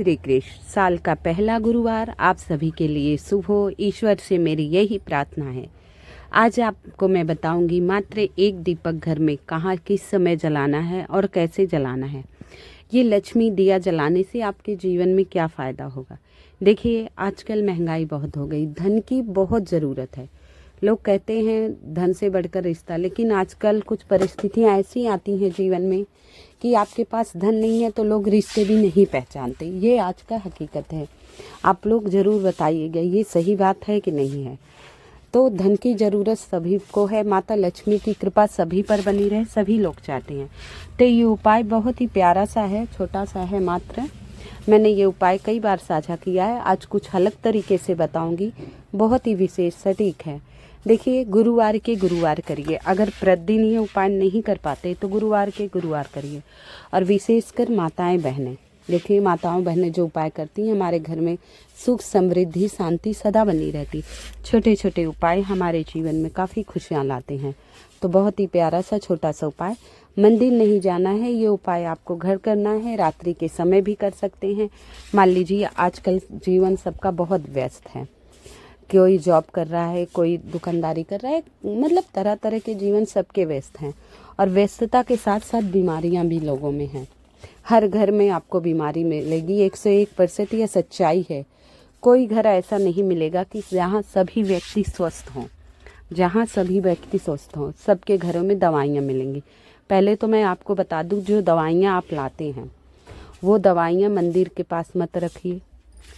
श्री कृष्ण। साल का पहला गुरुवार आप सभी के लिए शुभ हो, ईश्वर से मेरी यही प्रार्थना है। आज आपको मैं बताऊंगी मात्र एक दीपक घर में कहाँ किस समय जलाना है और कैसे जलाना है। ये लक्ष्मी दिया जलाने से आपके जीवन में क्या फ़ायदा होगा। देखिए, आजकल महंगाई बहुत हो गई, धन की बहुत ज़रूरत है। लोग कहते हैं धन से बढ़कर रिश्ता, लेकिन आजकल कुछ परिस्थितियाँ ऐसी आती हैं जीवन में कि आपके पास धन नहीं है तो लोग रिश्ते भी नहीं पहचानते। ये आज का हकीकत है। आप लोग ज़रूर बताइएगा ये सही बात है कि नहीं है। तो धन की ज़रूरत सभी को है, माता लक्ष्मी की कृपा सभी पर बनी रहे, सभी लोग चाहते हैं। तो ये उपाय बहुत ही प्यारा सा है, छोटा सा है मात्र। मैंने ये उपाय कई बार साझा किया है, आज कुछ अलग तरीके से बताऊंगी, बहुत ही विशेष सटीक है। देखिए, गुरुवार के गुरुवार करिए। अगर प्रतिदिन ये उपाय नहीं कर पाते तो गुरुवार के गुरुवार करिए। और विशेषकर माताएं बहनें, देखिए माताओं बहनें जो उपाय करती हैं, हमारे घर में सुख समृद्धि शांति सदा बनी रहती। छोटे छोटे उपाय हमारे जीवन में काफ़ी खुशियाँ लाते हैं। तो बहुत ही प्यारा सा छोटा सा उपाय, मंदिर नहीं जाना है, ये उपाय आपको घर करना है। रात्रि के समय भी कर सकते हैं। मान लीजिए आजकल जीवन सबका बहुत व्यस्त है, कोई जॉब कर रहा है, कोई दुकानदारी कर रहा है, मतलब तरह तरह के जीवन सबके व्यस्त हैं। और व्यस्तता के साथ साथ बीमारियां भी लोगों में हैं। हर घर में आपको बीमारी मिलेगी, 101% यह सच्चाई है। कोई घर ऐसा नहीं मिलेगा कि जहाँ सभी व्यक्ति स्वस्थ हों। जहाँ सभी व्यक्ति स्वस्थ हों, सबके घरों में दवाइयाँ मिलेंगी। पहले तो मैं आपको बता दूँ, जो दवाइयाँ आप लाते हैं वो दवाइयाँ मंदिर के पास मत रखिए,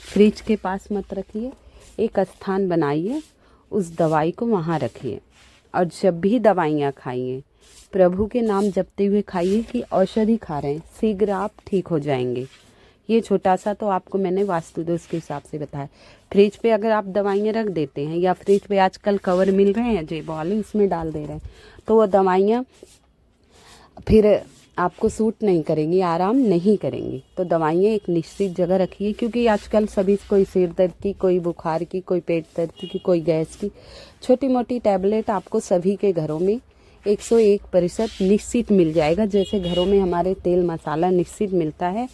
फ्रिज के पास मत रखिए। एक स्थान बनाइए, उस दवाई को वहाँ रखिए। और जब भी दवाइयाँ खाइए, प्रभु के नाम जपते हुए खाइए कि औषधि खा रहे हैं, शीघ्र आप ठीक हो जाएंगे। ये छोटा सा तो आपको मैंने वास्तु दोष के हिसाब से बताया। फ्रिज पे अगर आप दवाइयाँ रख देते हैं, या फ्रिज पे आजकल कवर मिल रहे हैं जेब वाले, उसमें डाल दे रहे हैं, तो वो दवाइयाँ फिर आपको सूट नहीं करेंगी, आराम नहीं करेंगी। तो दवाइयाँ एक निश्चित जगह रखिए, क्योंकि आजकल सभी, कोई सिर दर्द की, कोई बुखार की, कोई पेट दर्द की, कोई गैस की, छोटी मोटी टैबलेट आपको सभी के घरों में 101% निश्चित मिल जाएगा। जैसे घरों में हमारे तेल मसाला निश्चित मिलता है,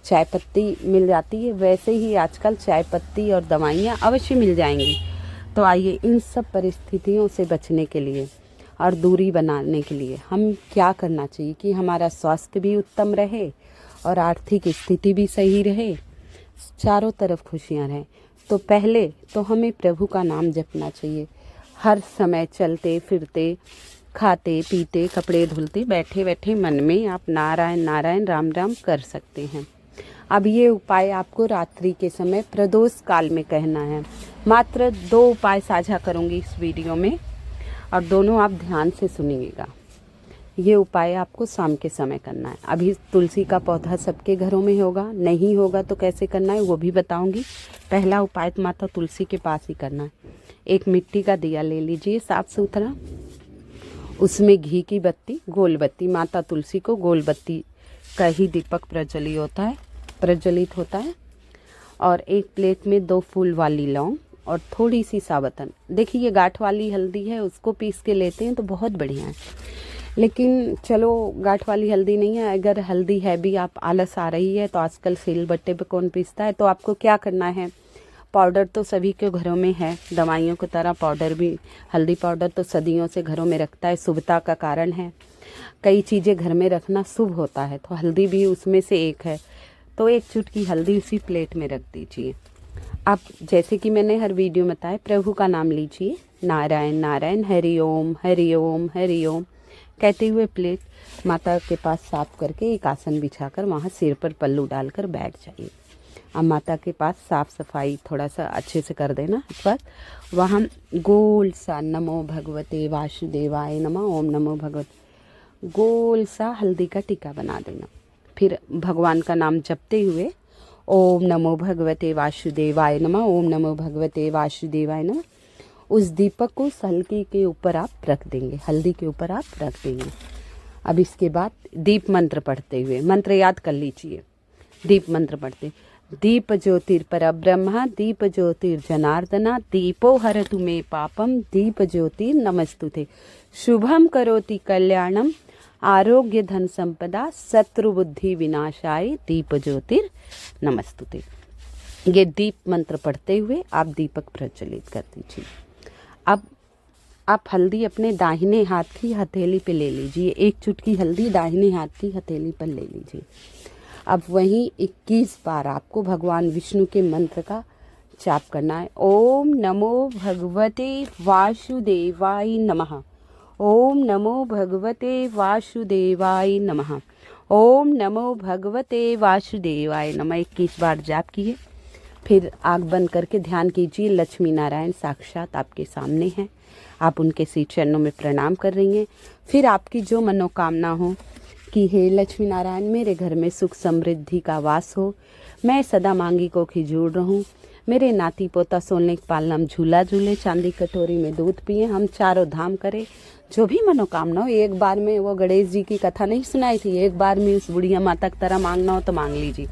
चाय पत्ती मिल जाती है, वैसे ही आजकल चाय पत्ती और दवाइयाँ अवश्य मिल जाएंगी। तो आइए, इन सब परिस्थितियों से बचने के लिए और दूरी बनाने के लिए हम क्या करना चाहिए कि हमारा स्वास्थ्य भी उत्तम रहे और आर्थिक स्थिति भी सही रहे, चारों तरफ खुशियाँ रहें। तो पहले तो हमें प्रभु का नाम जपना चाहिए। हर समय चलते फिरते, खाते पीते, कपड़े धुलते, बैठे बैठे मन में आप नारायण नारायण राम राम कर सकते हैं। अब ये उपाय आपको रात्रि के समय प्रदोष काल में कहना है। मात्र 2 उपाय साझा करूँगी इस वीडियो में, और दोनों आप ध्यान से सुनिएगा। ये उपाय आपको शाम के समय करना है। अभी तुलसी का पौधा सबके घरों में होगा, नहीं होगा तो कैसे करना है वो भी बताऊंगी। पहला उपाय तो माता तुलसी के पास ही करना है। एक मिट्टी का दिया ले लीजिए साफ सुथरा, उसमें घी की बत्ती, गोल बत्ती, माता तुलसी को गोल बत्ती का ही दीपक प्रज्वलित होता है। और एक प्लेट में 2 फूल वाली लौंग और थोड़ी सी साबुतन। देखिए, ये गांठ वाली हल्दी है, उसको पीस के लेते हैं तो बहुत बढ़िया है। लेकिन चलो, गांठ वाली हल्दी नहीं है, अगर हल्दी है भी, आप आलस आ रही है, तो आजकल सिल बट्टे पे कौन पीसता है, तो आपको क्या करना है, पाउडर तो सभी के घरों में है, दवाइयों की तरह पाउडर भी, हल्दी पाउडर तो सदियों से घरों में रखता है, शुभता का कारण है। कई चीज़ें घर में रखना शुभ होता है, तो हल्दी भी उसमें से एक है। तो 1 चुटकी हल्दी उसी प्लेट में रख दीजिए। आप, जैसे कि मैंने हर वीडियो में बताया, प्रभु का नाम लीजिए, नारायण नारायण, हरि ओम हरि ओम हरि ओम कहते हुए प्लेट माता के पास साफ करके एक आसन बिछाकर वहाँ सिर पर पल्लू डालकर बैठ जाइए। अब माता के पास साफ सफाई थोड़ा सा अच्छे से कर देना। इस बार वहाँ गोल सा नमो भगवते वासुदेवाय नमः, ओम नमो भगवते, गोल सा हल्दी का टीका बना देना। फिर भगवान का नाम जपते हुए ओम नमो भगवते वासुदेवाय नमः, ओम नमो भगवते वासुदेवाय नमः, उस दीपक को उस हल्दी के ऊपर आप रख देंगे, हल्दी के ऊपर आप रख देंगे। अब इसके बाद दीप मंत्र पढ़ते हुए, मंत्र याद कर लीजिए, दीप मंत्र पढ़ते, दीप ज्योतिर्पर ब्रह्मा, दीप ज्योतिर्जनार्दना, दीपो हरतु मे पापम, दीप ज्योतिर नमस्तुते, शुभम करोति कल्याणम, आरोग्य धन संपदा शत्रु बुद्धि विनाशाय दीप ज्योतिर नमस्तुते। ये दीप मंत्र पढ़ते हुए आप दीपक प्रज्वलित कर दीजिए। अब आप हल्दी अपने दाहिने हाथ की हथेली पे ले लीजिए। एक चुटकी हल्दी दाहिने हाथ की हथेली पर ले लीजिए। अब वहीं 21 बार आपको भगवान विष्णु के मंत्र का जाप करना है। ओम नमो भगवते वासुदेवाय नमः। ओम नमो भगवते वासुदेवाय नमः। ओम नमो भगवते वासुदेवाय नमः 21 बार जाप किए। फिर आँख बंद करके ध्यान कीजिए, लक्ष्मी नारायण साक्षात आपके सामने हैं। आप उनके श्री चरणों में प्रणाम कर रही हैं। फिर आपकी जो मनोकामना हो कि हे लक्ष्मी नारायण, मेरे घर में सुख समृद्धि का वास हो, मैं सदा मांगी को खिजूर रहूं, मेरे नाती पोता सोलने पालना झूला झूले, चांदी कटोरी में दूध पिए, हम चारों धाम करें, जो भी मनोकामना हो। एक बार में वो गणेश जी की कथा नहीं सुनाई थी, एक बार में उस बुढ़िया माता की तरह मांगना हो तो मांग लीजिए।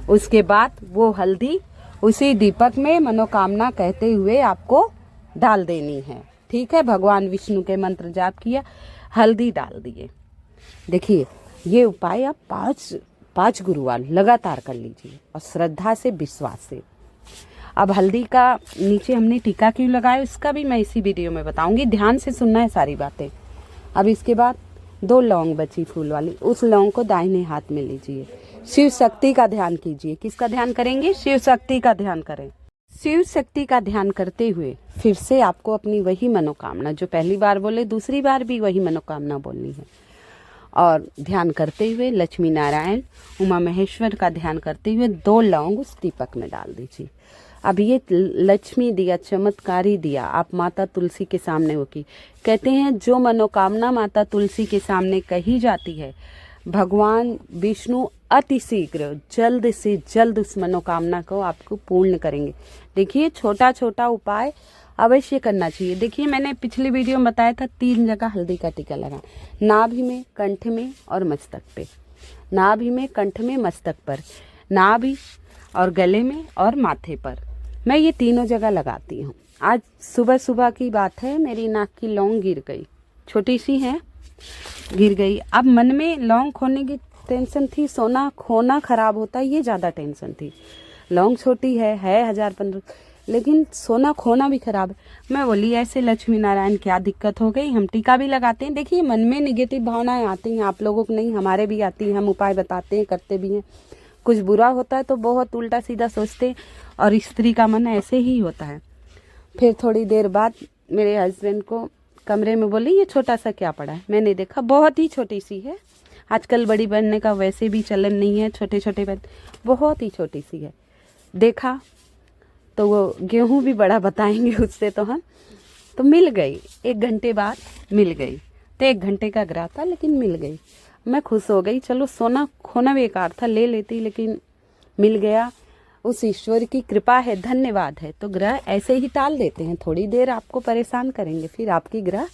उसके बाद वो हल्दी उसी दीपक में मनोकामना कहते हुए आपको डाल देनी है। ठीक है, भगवान विष्णु के मंत्र जाप किया, हल्दी डाल दिए। देखिए, ये उपाय आप पाँच गुरुवार लगातार कर लीजिए और श्रद्धा से, विश्वास से। अब हल्दी का नीचे हमने टीका क्यों लगाया उसका भी मैं इसी वीडियो में बताऊंगी, ध्यान से सुनना है सारी बातें। अब इसके बाद 2 लौंग बची फूल वाली, उस लौंग को दाहिने हाथ में लीजिए। शिव शक्ति का ध्यान कीजिए। किसका ध्यान करेंगे? शिव शक्ति का ध्यान करें। शिव शक्ति का ध्यान करते हुए फिर से आपको अपनी वही मनोकामना, जो पहली बार बोले दूसरी बार भी वही मनोकामना बोलनी है। और ध्यान करते हुए लक्ष्मी नारायण उमा महेश्वर का ध्यान करते हुए 2 लौंग उस दीपक में डाल दीजिए। अब ये लक्ष्मी दिया, चमत्कारी दिया आप माता तुलसी के सामने होगी। कहते हैं जो मनोकामना माता तुलसी के सामने कही जाती है, भगवान विष्णु अति शीघ्र जल्द से जल्द उस मनोकामना को आपको पूर्ण करेंगे। देखिए, छोटा छोटा उपाय अवश्य करना चाहिए। देखिए, मैंने पिछली वीडियो में बताया था 3 जगह हल्दी का टीका लगा, नाभि में, कंठ में और मस्तक पे। नाभि में, कंठ में, मस्तक पर, नाभि और गले में और माथे पर। मैं ये तीनों जगह लगाती हूँ। आज सुबह सुबह की बात है, मेरी नाक की लौंग गिर गई, छोटी सी है, गिर गई। अब मन में लौंग खोने की टेंशन थी, सोना खोना खराब होता है ये ज़्यादा टेंशन थी। लौंग छोटी है 1015, लेकिन सोना खोना भी खराब है। मैं बोली ऐसे लक्ष्मी नारायण क्या दिक्कत हो गई, हम टीका भी लगाते हैं। देखिए, मन में निगेटिव भावनाएं आती हैं, आप लोगों को नहीं, हमारे भी आती हैं। हम उपाय बताते हैं, करते भी हैं। कुछ बुरा होता है तो बहुत उल्टा सीधा सोचते हैं, और स्त्री का मन ऐसे ही होता है। फिर थोड़ी देर बाद मेरे हस्बैंड को कमरे में बोली ये छोटा सा क्या पड़ा है। मैंने देखा बहुत ही छोटी सी है, आजकल बड़ी बनने का वैसे भी चलन नहीं है, छोटे छोटे बन, बहुत ही छोटी सी है। देखा तो वो गेहूं भी बड़ा बताएंगे उससे, तो हम तो मिल गई, 1 घंटे बाद मिल गई। तो 1 घंटे का ग्रह था लेकिन मिल गई। मैं खुश हो गई, चलो सोना खोना बेकार था, ले लेती, लेकिन मिल गया। उस ईश्वर की कृपा है, धन्यवाद है। तो ग्रह ऐसे ही टाल देते हैं, थोड़ी देर आपको परेशान करेंगे, फिर आपकी ग्रह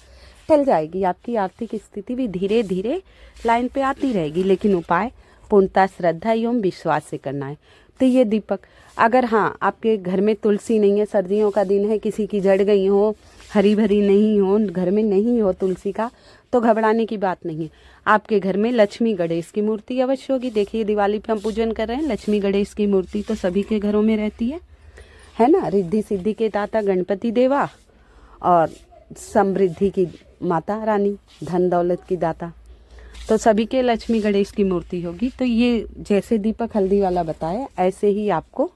टल जाएगी, आपकी आर्थिक स्थिति भी धीरे धीरे लाइन पे आती रहेगी। लेकिन उपाय पूर्णता श्रद्धा एवं विश्वास से करना है। तो ये दीपक, अगर हाँ आपके घर में तुलसी नहीं है, सर्दियों का दिन है, किसी की जड़ गई हो, हरी भरी नहीं हो, घर में नहीं हो तुलसी का, तो घबराने की बात नहीं है। आपके घर में लक्ष्मी गणेश की मूर्ति अवश्य होगी। देखिए, दिवाली पे हम पूजन कर रहे हैं, लक्ष्मी गणेश की मूर्ति तो सभी के घरों में रहती है ना। रिद्धि सिद्धि के दाता गणपति देवा और समृद्धि की माता रानी, धन दौलत की दाता, तो सभी के लक्ष्मी गणेश की मूर्ति होगी। तो ये जैसे दीपक हल्दी वाला बताया, ऐसे ही आपको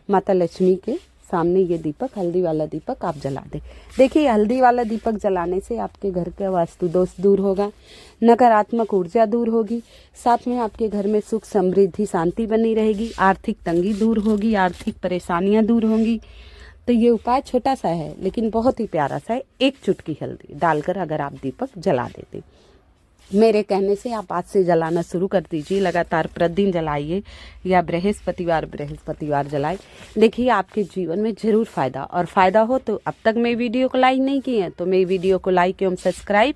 माता लक्ष्मी के सामने ये दीपक, हल्दी वाला दीपक आप जला दें। देखिए, हल्दी वाला दीपक जलाने से आपके घर का वास्तु दोष दूर होगा, नकारात्मक ऊर्जा दूर होगी, साथ में आपके घर में सुख समृद्धि शांति बनी रहेगी, आर्थिक तंगी दूर होगी, आर्थिक परेशानियां दूर होंगी। तो ये उपाय छोटा सा है लेकिन बहुत ही प्यारा सा है। 1 चुटकी हल्दी डालकर अगर आप दीपक जला देते, मेरे कहने से आप आज से जलाना शुरू कर दीजिए। लगातार प्रतिदिन जलाइए या बृहस्पतिवार जलाए। देखिए, आपके जीवन में जरूर फायदा, और फायदा हो तो अब तक मेरी वीडियो को लाइक नहीं किए हैं तो मेरी वीडियो को लाइक एवं सब्सक्राइब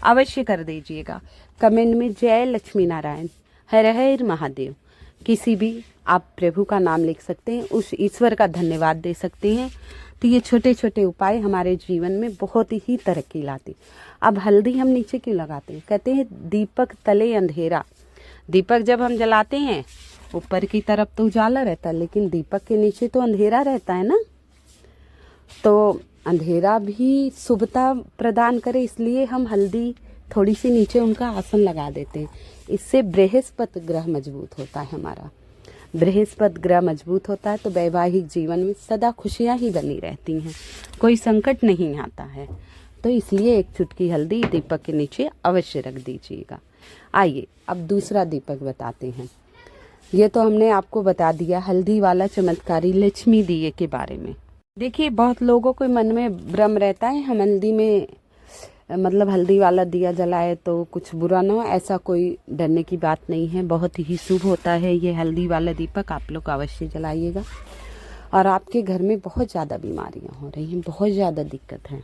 अवश्य कर दीजिएगा। कमेंट में जय लक्ष्मी नारायण, हर हर महादेव, किसी भी आप प्रभु का नाम लिख सकते हैं, उस ईश्वर का धन्यवाद दे सकते हैं। तो ये छोटे छोटे उपाय हमारे जीवन में बहुत ही तरक्की लाते। अब हल्दी हम नीचे क्यों लगाते हैं? कहते हैं दीपक तले अंधेरा। दीपक जब हम जलाते हैं ऊपर की तरफ तो उजाला रहता है, लेकिन दीपक के नीचे तो अंधेरा रहता है ना। तो अंधेरा भी शुभता प्रदान करे, इसलिए हम हल्दी थोड़ी सी नीचे उनका आसन लगा देते हैं। इससे बृहस्पति ग्रह मजबूत होता है हमारा। बृहस्पति ग्रह मजबूत होता है तो वैवाहिक जीवन में सदा खुशियां ही बनी रहती हैं, कोई संकट नहीं आता है। तो इसलिए एक चुटकी हल्दी दीपक के नीचे अवश्य रख दीजिएगा। आइए अब दूसरा दीपक बताते हैं। ये तो हमने आपको बता दिया हल्दी वाला चमत्कारी लक्ष्मी दिए के बारे में। देखिए बहुत लोगों के मन में भ्रम रहता है हम हल्दी में मतलब हल्दी वाला दिया जलाए तो कुछ बुरा ना हो। ऐसा कोई डरने की बात नहीं है, बहुत ही शुभ होता है ये हल्दी वाला दीपक। आप लोग अवश्य जलाइएगा। और आपके घर में बहुत ज़्यादा बीमारियां हो रही हैं, बहुत ज़्यादा दिक्कत है,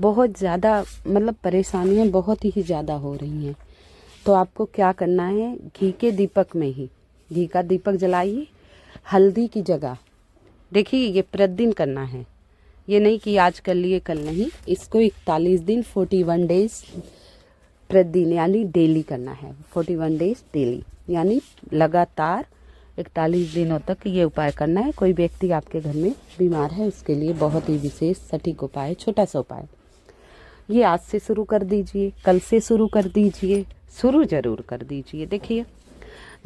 बहुत ज़्यादा मतलब परेशानियां बहुत ही ज़्यादा हो रही हैं, तो आपको क्या करना है, घी के दीपक में ही घी का दीपक जलाइए हल्दी की जगह। देखिए ये प्रतिदिन करना है, ये नहीं कि आज कर लिए कल नहीं। इसको 41 दिन 41 डेज प्रतिदिन यानी डेली करना है। 41 डेज डेली यानी लगातार 41 दिनों तक ये उपाय करना है। कोई व्यक्ति आपके घर में बीमार है उसके लिए बहुत ही विशेष सटीक उपाय, छोटा सा उपाय। ये आज से शुरू कर दीजिए, कल से शुरू कर दीजिए, शुरू जरूर कर दीजिए। देखिए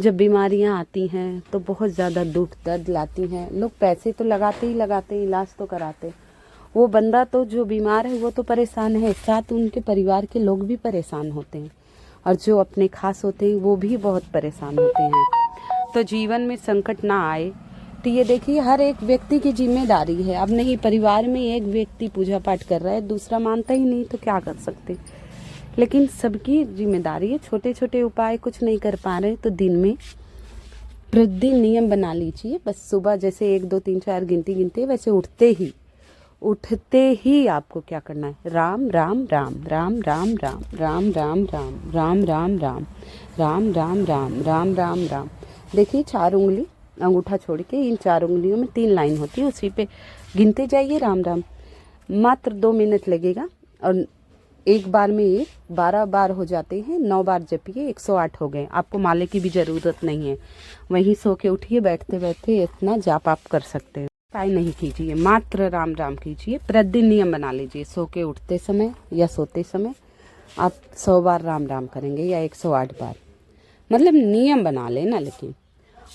जब बीमारियां आती हैं तो बहुत ज़्यादा दुख दर्द लाती हैं। लोग पैसे तो लगाते ही लगाते, इलाज तो कराते, वो बंदा तो जो बीमार है वो तो परेशान है, साथ उनके परिवार के लोग भी परेशान होते हैं, और जो अपने खास होते हैं वो भी बहुत परेशान होते हैं। तो जीवन में संकट ना आए, तो ये देखिए हर एक व्यक्ति की जिम्मेदारी है। अब नहीं परिवार में एक व्यक्ति पूजा पाठ कर रहा है, दूसरा मानता ही नहीं, तो क्या कर सकते। लेकिन सबकी जिम्मेदारी है। छोटे छोटे उपाय कुछ नहीं कर पा रहे तो दिन में प्रतिदिन नियम बना लीजिए। बस सुबह जैसे 1 2 3 4 गिनते वैसे उठते ही आपको क्या करना है, राम राम राम राम राम राम राम राम राम राम राम राम राम राम राम राम राम राम। देखिए 4 उंगली अंगूठा छोड़ के इन 4 उंगलियों में 3 लाइन होती है, उसी पे गिनते जाइए राम राम। मात्र 2 मिनट लगेगा और एक बार में ये 12 बार हो जाते हैं। 9 बार जपिए, 108 हो गए। आपको माले की भी ज़रूरत नहीं है, वहीं सो के उठिए, बैठते बैठते इतना जाप आप कर सकते हैं। उपाय नहीं कीजिए, मात्र राम राम कीजिए। प्रतिदिन नियम बना लीजिए, सो के उठते समय या सोते समय आप 100 बार राम राम करेंगे या 108 बार, मतलब नियम बना लेना। लेकिन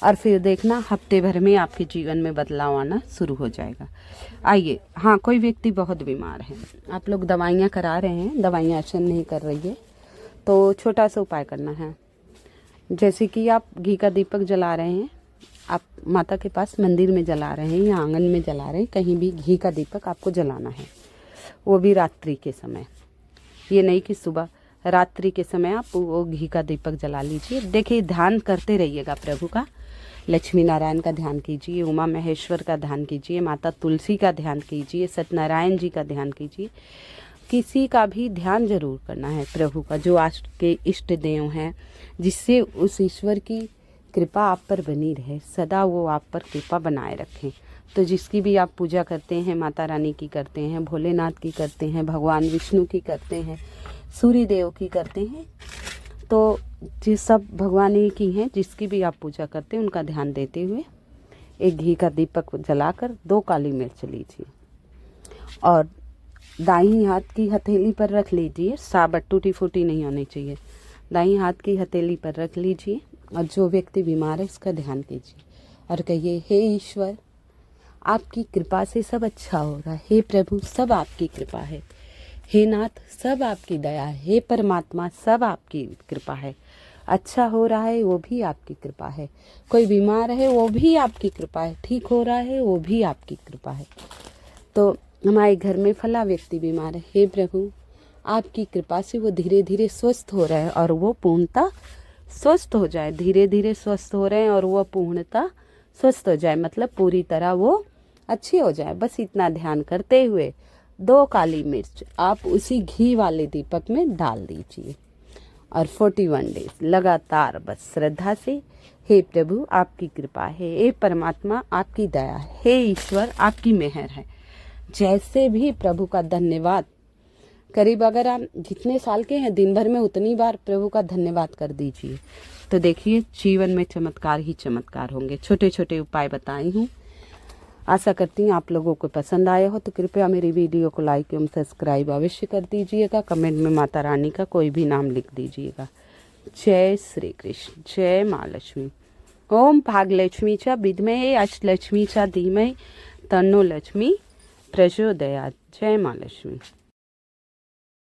और फिर देखना हफ्ते भर में आपके जीवन में बदलाव आना शुरू हो जाएगा। आइए, हाँ कोई व्यक्ति बहुत बीमार है, आप लोग दवाइयाँ करा रहे हैं, दवाइयाँ असर नहीं कर रही है, तो छोटा सा उपाय करना है। जैसे कि आप घी का दीपक जला रहे हैं, आप माता के पास मंदिर में जला रहे हैं या आंगन में जला रहे हैं, कहीं भी घी का दीपक आपको जलाना है, वो भी रात्रि के समय। ये नहीं कि सुबह, रात्रि के समय आप वो घी का दीपक जला लीजिए। देखिए ध्यान करते रहिएगा प्रभु का, लक्ष्मी नारायण का ध्यान कीजिए, उमा महेश्वर का ध्यान कीजिए, माता तुलसी का ध्यान कीजिए, सत्यनारायण जी का ध्यान कीजिए। किसी का भी ध्यान जरूर करना है प्रभु का, जो आज के इष्ट देव हैं, जिससे उस ईश्वर की कृपा आप पर बनी रहे, सदा वो आप पर कृपा बनाए रखें। तो जिसकी भी आप पूजा करते हैं, माता रानी की करते हैं, भोलेनाथ की करते हैं, भगवान विष्णु की करते हैं, सूर्य देव की करते हैं, तो जिस सब भगवान ही की हैं, जिसकी भी आप पूजा करते हैं उनका ध्यान देते हुए एक घी का दीपक जलाकर 2 काली मिर्च लीजिए और दाईं हाथ की हथेली पर रख लीजिए। साबत टूटी फूटी नहीं होनी चाहिए, दाईं हाथ की हथेली पर रख लीजिए और जो व्यक्ति बीमार है उसका ध्यान कीजिए और कहिए, हे ईश्वर आपकी कृपा से सब अच्छा हो रहा है, हे प्रभु सब आपकी कृपा है, हे नाथ सब आपकी दया है, हे परमात्मा सब आपकी कृपा है, अच्छा हो रहा है वो भी आपकी कृपा है, कोई बीमार है वो भी आपकी कृपा है, ठीक हो रहा है वो भी आपकी कृपा है। तो हमारे घर में फला व्यक्ति बीमार है, हे प्रभु आपकी कृपा से वो धीरे धीरे स्वस्थ हो रहा है और वो पूर्णतः स्वस्थ हो जाए, धीरे धीरे स्वस्थ हो रहे हैं और वो पूर्णतः स्वस्थ हो जाए, मतलब पूरी तरह वो अच्छी हो जाए। बस इतना ध्यान करते हुए 2 काली मिर्च आप उसी घी वाले दीपक में डाल दीजिए और 41 डेज लगातार बस श्रद्धा से, हे प्रभु आपकी कृपा है, हे परमात्मा आपकी दया है, हे ईश्वर आपकी मेहर है। जैसे भी प्रभु का धन्यवाद करीब अगर आप जितने साल के हैं दिन भर में उतनी बार प्रभु का धन्यवाद कर दीजिए, तो देखिए जीवन में चमत्कार ही चमत्कार होंगे। छोटे छोटे उपाय बताई हूँ, आशा करती हूँ आप लोगों को पसंद आया हो। तो कृपया मेरी वीडियो को लाइक एवं सब्सक्राइब अवश्य कर दीजिएगा। कमेंट में माता रानी का कोई भी नाम लिख दीजिएगा। जय श्री कृष्ण। जय माँ लक्ष्मी। ओम भाग्यलक्ष्मी च विद्महे अष्टलक्ष्मी च धीमहि तन्नो लक्ष्मी प्रचोदयात्। जय माँ लक्ष्मी।